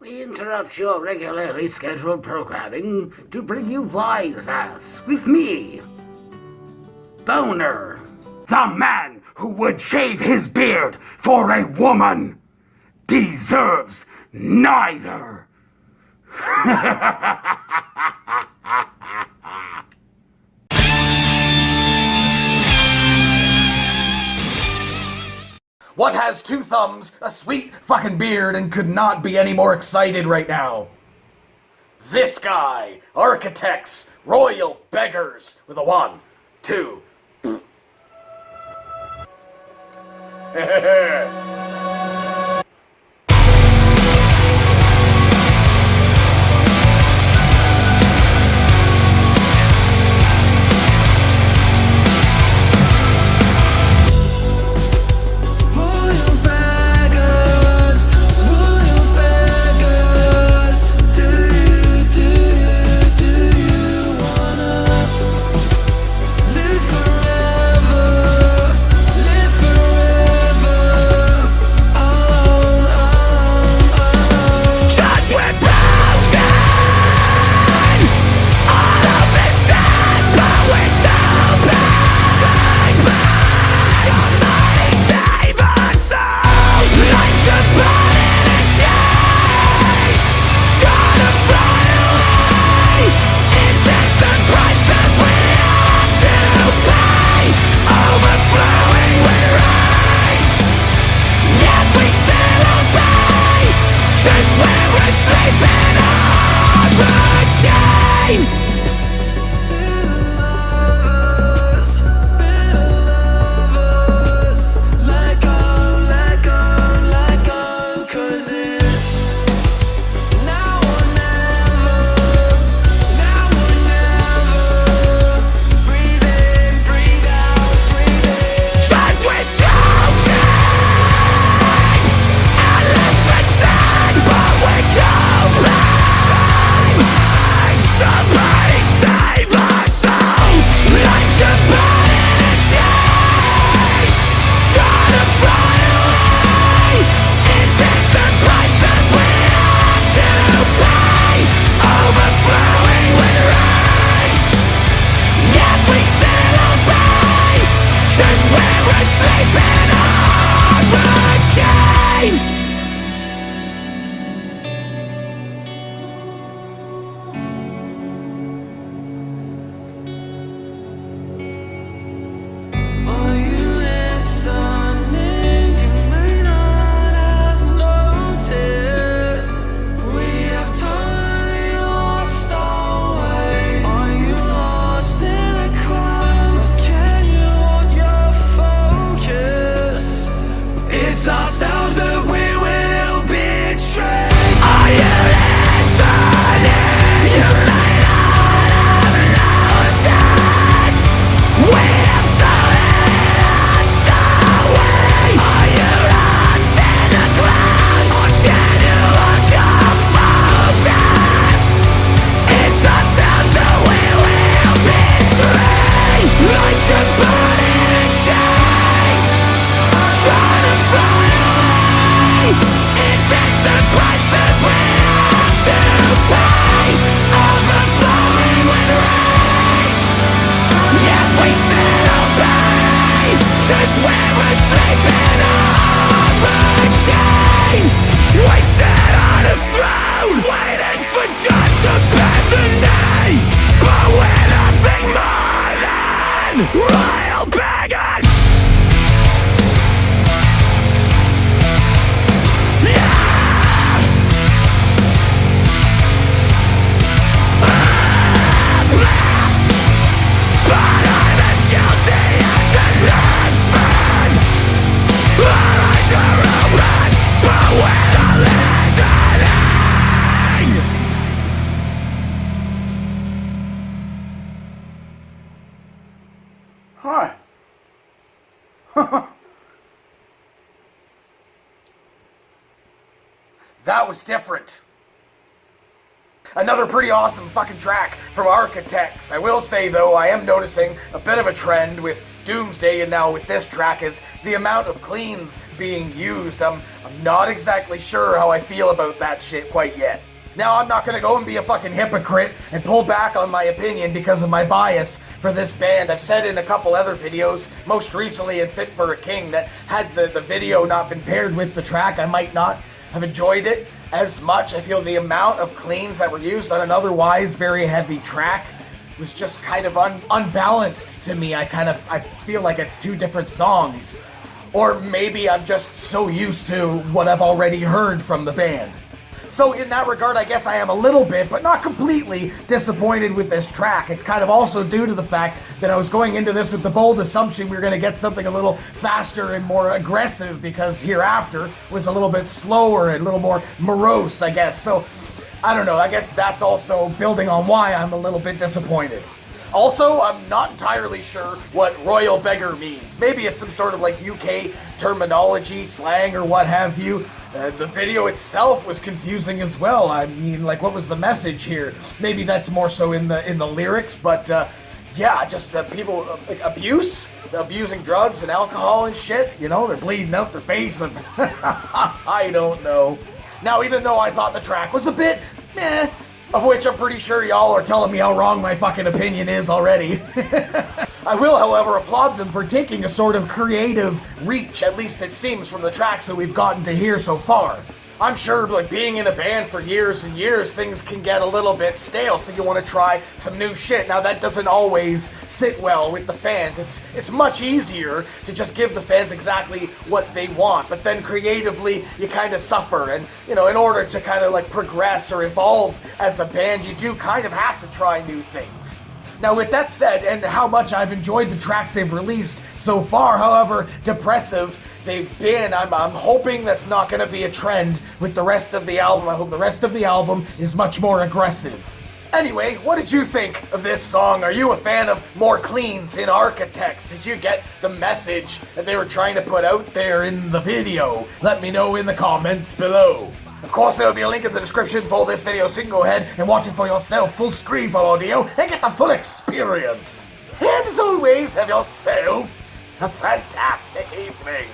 We interrupt your regularly scheduled programming to bring you Wise Ass with me, Boner, the man who would shave his beard for a woman, deserves neither. What has two thumbs, a sweet fucking beard, and could not be any more excited right now? This guy, Architects, Royal Beggars, with a 1, 2. Royal Beggars! Huh. That was different. Another pretty awesome fucking track from Architects. I will say, though, I am noticing a bit of a trend with Doomsday and now with this track is the amount of cleans being used. I'm not exactly sure how I feel about that shit quite yet. Now, I'm not gonna go and be a fucking hypocrite and pull back on my opinion because of my bias for this band. I've said in a couple other videos, most recently in Fit for a King, that had the video not been paired with the track, I might not have enjoyed it as much. I feel the amount of cleans that were used on an otherwise very heavy track was just kind of unbalanced to me. I feel like it's two different songs. Or maybe I'm just so used to what I've already heard from the band. So in that regard, I guess I am a little bit, but not completely, disappointed with this track. It's kind of also due to the fact that I was going into this with the bold assumption we were going to get something a little faster and more aggressive, because Hereafter was a little bit slower and a little more morose, I guess. So, I don't know, I guess that's also building on why I'm a little bit disappointed. Also, I'm not entirely sure what Royal Beggar means. Maybe it's some sort of like UK terminology, slang, or what have you. The video itself was confusing as well. I mean, like, what was the message here? Maybe that's more so in the lyrics, but yeah, just people like abusing drugs and alcohol and shit. You know, they're bleeding out their face and I don't know. Now, even though I thought the track was a bit meh, of which I'm pretty sure y'all are telling me how wrong my fucking opinion is already. I will, however, applaud them for taking a sort of creative reach, at least it seems from the tracks that we've gotten to hear so far. I'm sure, like, being in a band for years and years, things can get a little bit stale, so you want to try some new shit. Now, that doesn't always sit well with the fans. It's much easier to just give the fans exactly what they want, but then creatively, you kind of suffer, and, you know, in order to kind of, like, progress or evolve as a band, you do kind of have to try new things. Now, with that said, and how much I've enjoyed the tracks they've released so far, however depressive they've been, I'm hoping that's not going to be a trend with the rest of the album. I hope the rest of the album is much more aggressive. Anyway, what did you think of this song? Are you a fan of more cleans in Architects? Did you get the message that they were trying to put out there in the video? Let me know in the comments below. Of course, there will be a link in the description for this video, so you can go ahead and watch it for yourself, full screen for audio, and get the full experience. And as always, have yourself a fantastic evening.